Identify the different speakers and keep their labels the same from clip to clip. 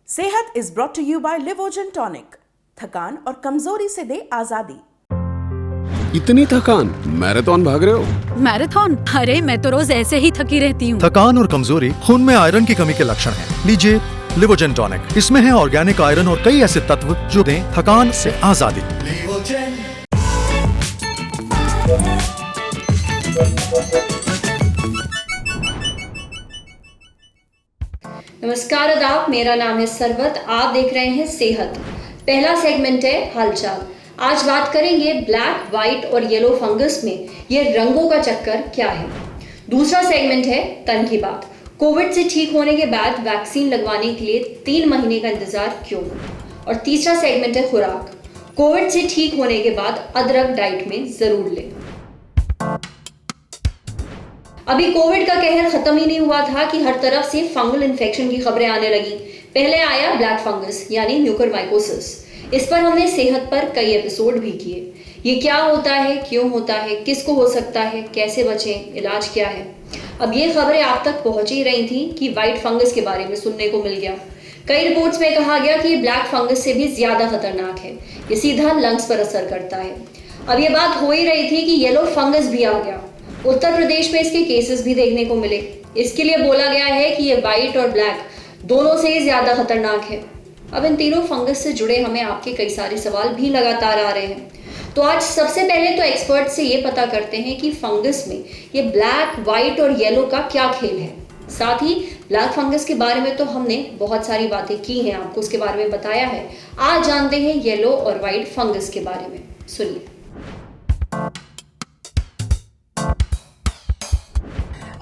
Speaker 1: सेहत is brought to you by Livogen tonic. थकान और कमजोरी से दे आजादी।
Speaker 2: इतनी थकान, मैराथन भाग रहे हो?
Speaker 3: मैराथन? अरे मैं तो रोज ऐसे ही थकी रहती हूँ।
Speaker 4: थकान और कमजोरी खून में आयरन की कमी के लक्षण हैं। लीजिए लिवोजन टॉनिक। इसमें है ऑर्गेनिक आयरन और कई ऐसे तत्व जो दें थकान से आजादी।
Speaker 5: नमस्कार आदाब, मेरा नाम है सरवत। आप देख रहे हैं सेहत। पहला सेगमेंट है हालचाल। आज बात करेंगे ब्लैक, व्हाइट और येलो फंगस में ये रंगों का चक्कर क्या है। दूसरा सेगमेंट है तन की बात। कोविड से ठीक होने के बाद वैक्सीन लगवाने के लिए 3 महीने का इंतजार क्यों। और तीसरा सेगमेंट है खुराक। कोविड से ठीक होने के बाद अदरक डाइट में जरूर लें। अभी कोविड का कहर खत्म ही नहीं हुआ था कि हर तरफ से फंगल इन्फेक्शन की खबरें आने लगी। पहले आया ब्लैक फंगस यानी म्यूकरमाइकोसिस। इस पर हमने सेहत पर कई एपिसोड भी किए। ये क्या होता है, क्यों होता है, किसको हो सकता है, कैसे बचें, इलाज क्या है। अब ये खबरें आप तक पहुंच ही रही थी कि व्हाइट फंगस के बारे में सुनने को मिल गया। कई रिपोर्ट्स में कहा गया कि ये ब्लैक फंगस से भी ज्यादा खतरनाक है। ये सीधा लंग्स पर असर करता है। अब ये बात हो ही रही थी कि येलो फंगस भी आ गया। उत्तर प्रदेश में इसके केसेस भी देखने को मिले। इसके लिए बोला गया है कि ये व्हाइट और ब्लैक दोनों से ही ज्यादा खतरनाक है। अब इन तीनों फंगस से जुड़े हमें आपके कई सारे सवाल भी लगातार आ रहे हैं। तो आज सबसे पहले तो एक्सपर्ट से ये पता करते हैं कि फंगस में ये ब्लैक, व्हाइट और येलो का क्या खेल है। साथ ही ब्लैक फंगस के बारे में तो हमने बहुत सारी बातें की हैं, आपको उसके बारे में बताया है। आज जानते हैं येलो और व्हाइट फंगस के बारे में। सुनिए।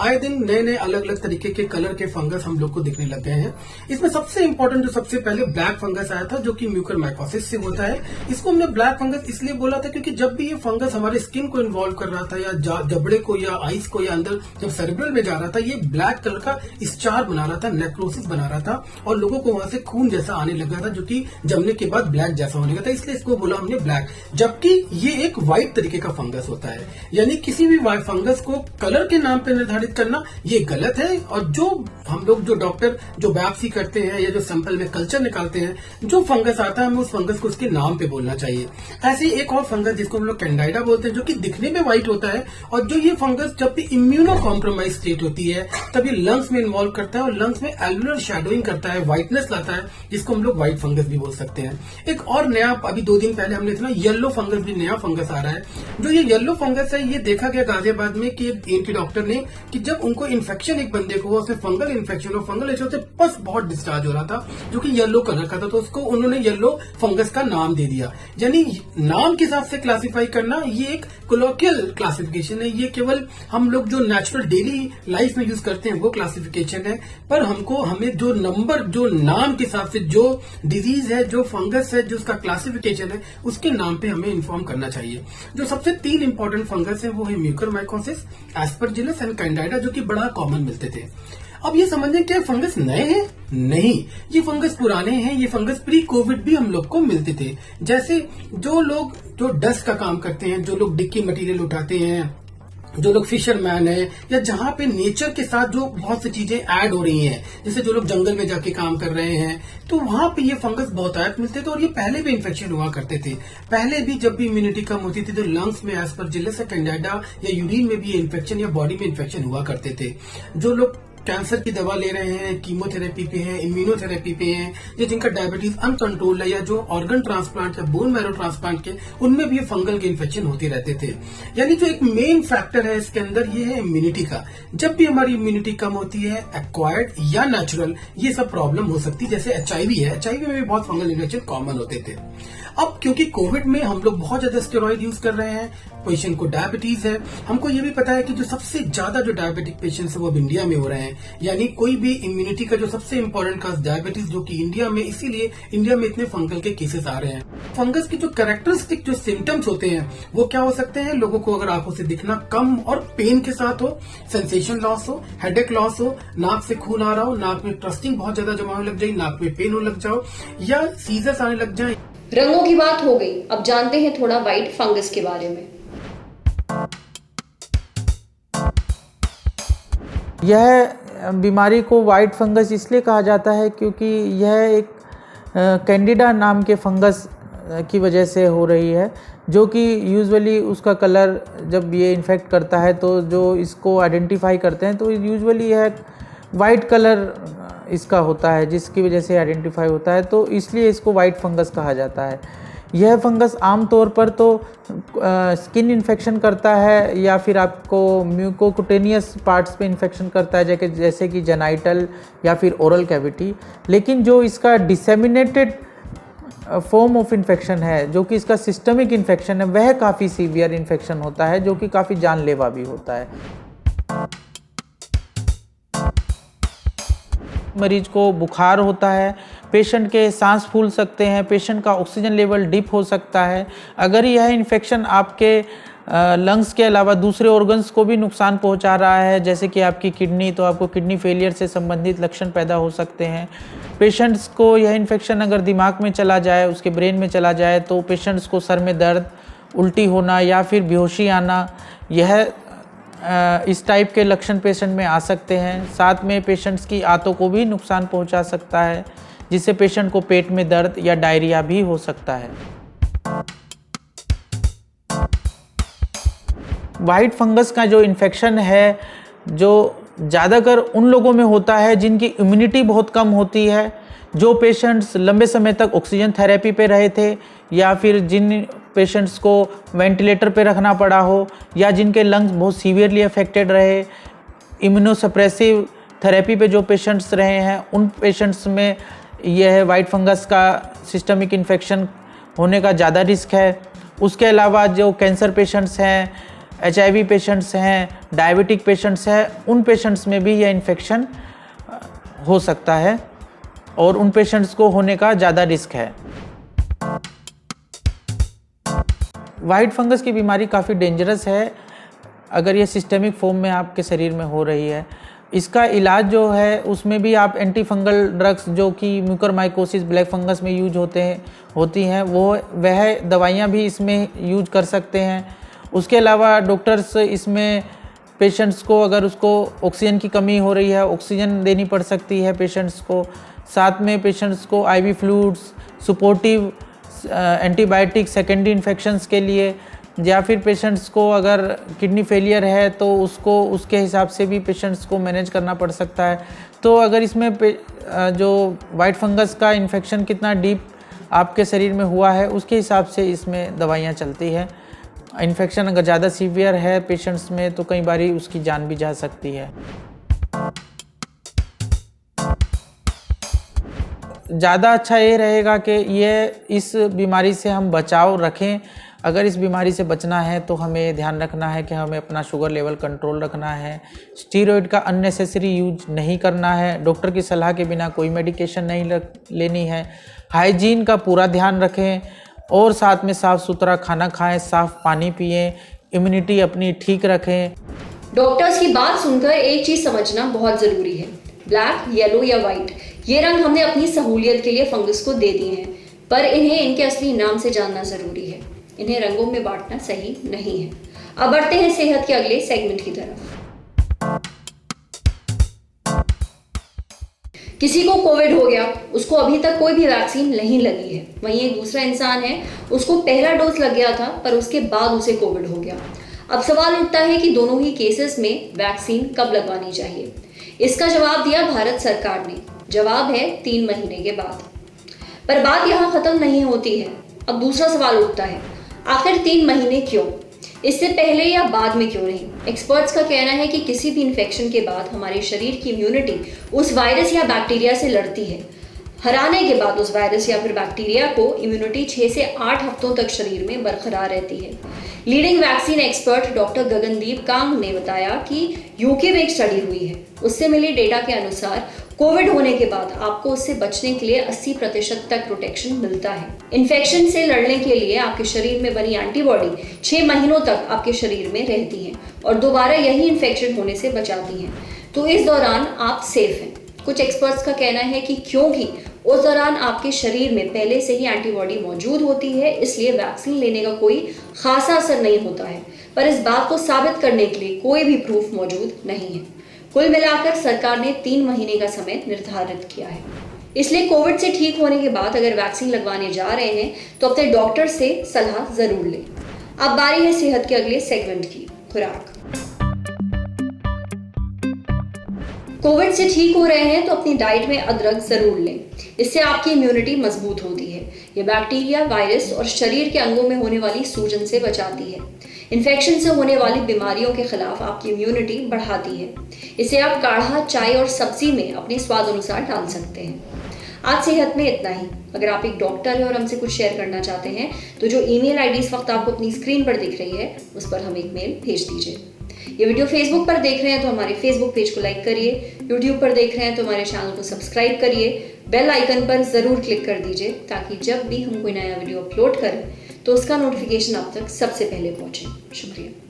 Speaker 6: आए दिन नए नए अलग अलग तरीके के कलर के फंगस हम लोग को दिखने लग गए हैं। इसमें सबसे इंपॉर्टेंट जो सबसे पहले ब्लैक फंगस आया था, जो कि म्यूकरमाइकोसिस से होता है। इसको हमने ब्लैक फंगस इसलिए बोला था क्योंकि जब भी ये फंगस हमारे स्किन को इन्वॉल्व कर रहा था या जबड़े को या आइस को या अंदर जब सेरेब्रल में जा रहा था, ये ब्लैक कलर का स्टार बना रहा था, नेक्रोसिस बना रहा था और लोगों को वहां से खून जैसा आने लगा था, जो कि जमने के बाद ब्लैक जैसा होने लगा था। इसलिए इसको बोला हमने ब्लैक। जबकि ये एक व्हाइट तरीके का फंगस होता है। यानी किसी भी फंगस को कलर के नाम पर निर्धारित करना ये गलत है। और जो हम लोग जो डॉक्टर जो बायोप्सी करते हैं या जो सैंपल में कल्चर निकालते हैं, जो फंगस आता है हमें उस फंगस को उसके नाम पे बोलना चाहिए। ऐसे ही एक और फंगस जिसको हम लोग कैंडाइडा बोलते हैं, जो कि दिखने में व्हाइट होता है और जो ये फंगस जब भी इम्यूनो कॉम्प्रोमाइज स्टेट होती है तब ये लंग्स में इन्वॉल्व करता है और लंग्स में एल्वुलर शैडोइंग करता है, व्हाइटनेस लाता है, जिसको हम लोग व्हाइट फंगस भी बोल सकते हैं। एक और नया अभी 2 दिन पहले हमने सुना येलो फंगस भी नया फंगस आ रहा है। जो ये येलो फंगस है, ये देखा गया गाजियाबाद में कि एक डॉक्टर ने कि जब उनको इन्फेक्शन एक बंदे को उसमें फंगल इन्फेक्शन और फंगल इन्फेक्शन से पस बहुत डिस्चार्ज हो रहा था, जो कि येलो कलर का था, तो उसको उन्होंने येलो फंगस का नाम दे दिया। यानी नाम के हिसाब से क्लासिफाई करना ये एक कोलोकियल क्लासिफिकेशन है। ये केवल हम लोग जो नेचुरल डेली लाइफ में यूज करते हैं वो क्लासिफिकेशन है। पर हमें जो नंबर, जो नाम के हिसाब से जो डिजीज है, जो फंगस है, जो उसका क्लासिफिकेशन है, उसके नाम पे हमें इन्फॉर्म करना चाहिए। जो सबसे 3 इंपॉर्टेंट फंगस है वो है म्यूकरमाइकोसिस, एस्परजिलस एंड कैंडाइडा, जो कि बड़ा कॉमन मिलते थे। अब ये समझें क्या फंगस नए हैं? नहीं, ये फंगस पुराने हैं। ये फंगस प्री कोविड भी हम लोग को मिलते थे। जैसे जो लोग जो डस्ट का काम करते हैं, जो लोग डिक्की मटेरियल उठाते हैं, जो लोग फिशरमैन है, या जहां पे नेचर के साथ जो बहुत सी चीजें ऐड हो रही हैं, जैसे जो लोग जंगल में जाके काम कर रहे हैं, तो वहां पे ये फंगस बहुत आयत मिलते थे और ये पहले भी इन्फेक्शन हुआ करते थे। पहले भी जब भी इम्यूनिटी कम होती थी तो लंग्स में एस्परजिलस या कैंडाइडा या यूरिन में भी इन्फेक्शन या बॉडी में इन्फेक्शन हुआ करते थे। जो लोग कैंसर की दवा ले रहे हैं, कीमोथेरेपी पे हैं, इम्यूनोथेरेपी पे हैं, या जिनका डायबिटीज अनकंट्रोल्ड है, या जो ऑर्गन ट्रांसप्लांट या बोन मैरो ट्रांसप्लांट के, उनमें भी ये फंगल के इन्फेक्शन होते रहते थे। यानी जो एक मेन फैक्टर है इसके अंदर ये है इम्यूनिटी का। जब भी हमारी इम्यूनिटी कम होती है, एक्वायर्ड या नेचुरल, ये सब प्रॉब्लम हो सकती है। जैसे HIV है, HIV में भी बहुत फंगल इन्फेक्शन कॉमन होते थे। अब क्योंकि कोविड में हम लोग बहुत ज्यादा स्टेरॉइड यूज कर रहे हैं, पेशेंट को डायबिटीज है, हमको ये भी पता है कि जो सबसे ज्यादा जो डायबिटिक पेशेंट्स है वो अब इंडिया में हो रहे हैं। यानी कोई भी इम्यूनिटी का जो सबसे इंपॉर्टेंट काज डायबिटीज, जो कि इंडिया में, इसीलिए इंडिया में इतने फंगल के केसेस आ रहे हैं। फंगस की जो कैरेक्टरिस्टिक जो सिम्टम्स होते हैं वो क्या हो सकते हैं? लोगों को अगर आंखों से दिखना कम और पेन के साथ हो, सेंसेशन लॉस हो, हेडेक लॉस हो, नाक से खून आ रहा हो, नाक में ट्रस्टिंग बहुत ज्यादा जमा होने लग जाए, नाक में पेन होने लग जाओ, या सीजर्स आने लग जाए।
Speaker 5: रंगों की बात हो गई, अब जानते हैं थोड़ा व्हाइट फंगस के बारे में।
Speaker 7: यह बीमारी को वाइट फंगस इसलिए कहा जाता है क्योंकि यह एक कैंडिडा नाम के फंगस की वजह से हो रही है, जो कि यूजुअली उसका कलर जब ये इन्फेक्ट करता है तो जो इसको आइडेंटिफाई करते हैं तो यूजुअली यह वाइट कलर इसका होता है, जिसकी वजह से आइडेंटिफाई होता है, तो इसलिए इसको वाइट फंगस कहा जाता है। यह फंगस आमतौर पर तो स्किन इन्फेक्शन करता है या फिर आपको म्यूकोकुटेनियस पार्ट्स पे इन्फेक्शन करता है, जैसे कि जेनाइटल या फिर ओरल कैविटी। लेकिन जो इसका डिसेमिनेटेड फॉर्म ऑफ इन्फेक्शन है, जो कि इसका सिस्टमिक इन्फेक्शन है, वह काफ़ी सीवियर इन्फेक्शन होता है, जो कि काफ़ी जानलेवा भी होता है। मरीज को बुखार होता है, पेशेंट के सांस फूल सकते हैं, पेशेंट का ऑक्सीजन लेवल डिप हो सकता है। अगर यह इन्फेक्शन आपके लंग्स के अलावा दूसरे ऑर्गन्स को भी नुकसान पहुंचा रहा है, जैसे कि आपकी किडनी, तो आपको किडनी फेलियर से संबंधित लक्षण पैदा हो सकते हैं। पेशेंट्स को यह इन्फेक्शन अगर दिमाग में चला जाए, उसके ब्रेन में चला जाए, तो पेशेंट्स को सर में दर्द, उल्टी होना या फिर बेहोशी आना, यह इस टाइप के लक्षण पेशेंट में आ सकते हैं। साथ में पेशेंट्स की आंतों को भी नुकसान पहुंचा सकता है, जिससे पेशेंट को पेट में दर्द या डायरिया भी हो सकता है। वाइट फंगस का जो इन्फेक्शन है, जो ज़्यादातर उन लोगों में होता है जिनकी इम्यूनिटी बहुत कम होती है, जो पेशेंट्स लंबे समय तक ऑक्सीजन थेरेपी पे रहे थे या फिर जिन पेशेंट्स को वेंटिलेटर पे रखना पड़ा हो या जिनके लंग्स बहुत सीवियरली अफेक्टेड रहे, इम्यूनोसप्रेसिव थेरेपी पे जो पेशेंट्स रहे हैं, उन पेशेंट्स में यह वाइट फंगस का सिस्टमिक इन्फेक्शन होने का ज़्यादा रिस्क है। उसके अलावा जो कैंसर पेशेंट्स हैं, HIV पेशेंट्स हैं, डायबिटिक पेशेंट्स हैं, उन पेशेंट्स में भी यह इन्फेक्शन हो सकता है और उन पेशेंट्स को होने का ज़्यादा रिस्क है। वाइट फंगस की बीमारी काफ़ी डेंजरस है अगर ये सिस्टेमिक फॉर्म में आपके शरीर में हो रही है। इसका इलाज जो है उसमें भी आप एंटी फंगल ड्रग्स जो कि म्यूकरमाइकोसिस ब्लैक फंगस में यूज होती हैं वह दवाइयाँ भी इसमें यूज कर सकते हैं। उसके अलावा डॉक्टर्स इसमें पेशेंट्स को अगर उसको ऑक्सीजन की कमी हो रही है, ऑक्सीजन देनी पड़ सकती है पेशेंट्स को। साथ में पेशेंट्स को IV fluids, supportive antibiotic secondary infections के लिए, या फिर पेशेंट्स को अगर किडनी फेलियर है तो उसको उसके हिसाब से भी पेशेंट्स को मैनेज करना पड़ सकता है। तो अगर इसमें जो वाइट फंगस का इन्फेक्शन कितना डीप आपके शरीर में हुआ है उसके हिसाब से इसमें दवाइयाँ चलती है। इन्फेक्शन अगर ज़्यादा सीवियर है पेशेंट्स में तो कई बारी उसकी जान भी जा सकती है। ज़्यादा अच्छा ये रहेगा कि इस बीमारी से हम बचाव रखें। अगर इस बीमारी से बचना है तो हमें ध्यान रखना है कि हमें अपना शुगर लेवल कंट्रोल रखना है, स्टीरॉयड का अननेसेसरी यूज नहीं करना है, डॉक्टर की सलाह के बिना कोई मेडिकेशन नहीं लेनी है, हाइजीन का पूरा ध्यान रखें और साथ में साफ़ सुथरा खाना खाएं, साफ़ पानी पिएं, इम्यूनिटी अपनी ठीक रखें।
Speaker 5: डॉक्टर्स की बात सुनकर एक चीज समझना बहुत जरूरी है, ब्लैक, येलो या वाइट ये रंग हमने अपनी सहूलियत के लिए फंगस को दे दिए हैं, पर इन्हें इनके असली नाम से जानना जरूरी है। इन्हें रंगों में बांटना सही नहीं है। अब बढ़ते हैं सेहत के अगले सेगमेंट की तरफ। किसी को कोविड हो गया, उसको अभी तक कोई भी वैक्सीन नहीं लगी है। वहीं एक दूसरा इंसान है, उसको पहला डोज लग गया था पर उसके बाद उसे कोविड हो गया। अब सवाल उठता है कि दोनों ही केसेस में वैक्सीन कब लगवानी चाहिए। इसका जवाब दिया भारत सरकार ने। जवाब है 3 महीने के बाद। पर बात यहाँ खत्म नहीं होती है। अब दूसरा सवाल उठता है, आखिर 3 महीने क्यों? इससे पहले या बाद में क्यों नहीं? एक्सपर्ट्स का कहना है कि किसी भी इन्फेक्शन के बाद हमारे शरीर की इम्यूनिटी उस वायरस या बैक्टीरिया से लड़ती है। हराने के बाद उस वायरस या फिर बैक्टीरिया को इम्यूनिटी 6 से 8 हफ्तों तक शरीर में बरकरार रहती है। Leading vaccine expert doctor Gagandeep Kang ने बताया कि यूके में एक स्टडी हुई है। उससे मिले डेटा के अनुसार कोविड होने के बाद आपको उससे बचने के लिए 80% तक प्रोटेक्शन मिलता है। इन्फेक्शन से लड़ने के लिए आपके शरीर में बनी एंटीबॉडी 6 महीनों तक आपके शरीर में रहती है और दोबारा यही इन्फेक्शन होने से बचाती है। तो इस दौरान आप सेफ हैं। कुछ एक्सपर्ट्स का कहना है कि क्योंकि उस दौरान आपके शरीर में पहले से ही एंटीबॉडी मौजूद होती है, इसलिए वैक्सीन लेने का कोई खासा असर नहीं होता है। पर इस बात को साबित करने के लिए कोई भी प्रूफ मौजूद नहीं है। कुल मिलाकर सरकार ने 3 महीने का समय निर्धारित किया है। इसलिए कोविड से ठीक होने के बाद अगर वैक्सीन लगवाने जा रहे हैं तो अपने डॉक्टर से सलाह जरूर लें। अब बारी है सेहत के अगले सेगमेंट की, खुराक। कोविड से ठीक हो रहे हैं तो अपनी डाइट में अदरक जरूर लें। इससे आपकी इम्यूनिटी मजबूत होती है। ये बैक्टीरिया, वायरस और शरीर के अंगों में होने वाली सूजन से बचाती है। इन्फेक्शन से होने वाली बीमारियों के खिलाफ आपकी इम्यूनिटी बढ़ाती है। इसे आप काढ़ा, चाय और सब्जी में अपने स्वाद अनुसार डाल सकते हैं। आज सेहत में इतना ही। अगर आप एक डॉक्टर हैं और हमसे कुछ शेयर करना चाहते हैं तो जो ईमेल आईडी इस वक्त आपको अपनी स्क्रीन पर दिख रही है उस पर हमें एक मेल भेज दीजिए। ये वीडियो फेसबुक पर देख रहे हैं तो हमारे फेसबुक पेज को लाइक करिए, यूट्यूब पर देख रहे हैं तो हमारे चैनल को सब्सक्राइब करिए, बेल आइकन पर जरूर क्लिक कर दीजिए ताकि जब भी हम कोई नया वीडियो अपलोड करें तो उसका नोटिफिकेशन आप तक सबसे पहले पहुंचे। शुक्रिया।